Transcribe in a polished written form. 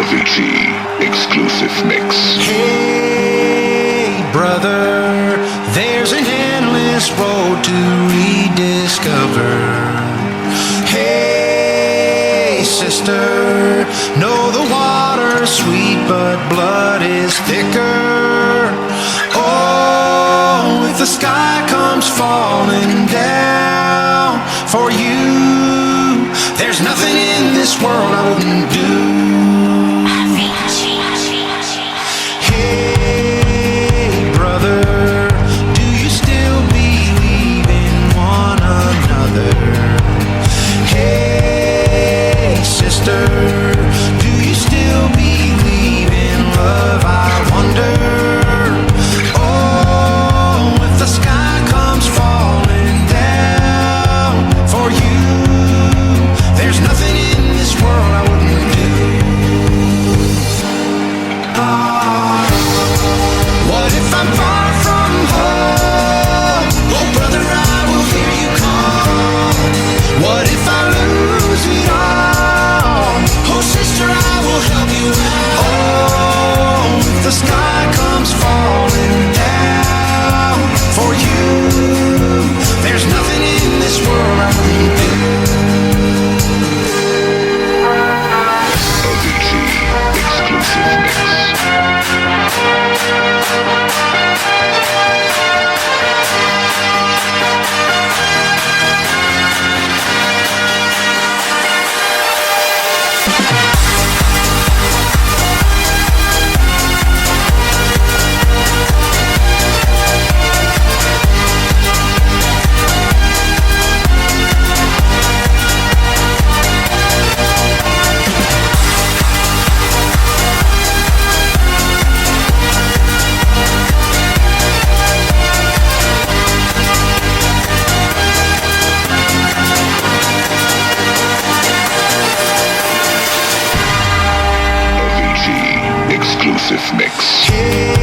Avicii exclusive mix. Hey, brother, there's an endless road to rediscover. Hey, sister, know the water's sweet, but blood is thicker. Oh, if the sky comes falling down for you, there's nothing in this world I wouldn't do. Hey, brother, do you still believe in one another? Hey, sister, do you still believe in love? I wonder. Oh, if the sky comes falling down for you, there's nothing in this world I wouldn't do. What if I'm far from home? Oh, brother, I will hear you call. What if I lose it all? Oh, sister, I will help you out. Oh, if the sky comes falling down for you, there's nothing in this world I wouldn't do. Avicii exclusive mix. Avicii exclusive mix. Hey,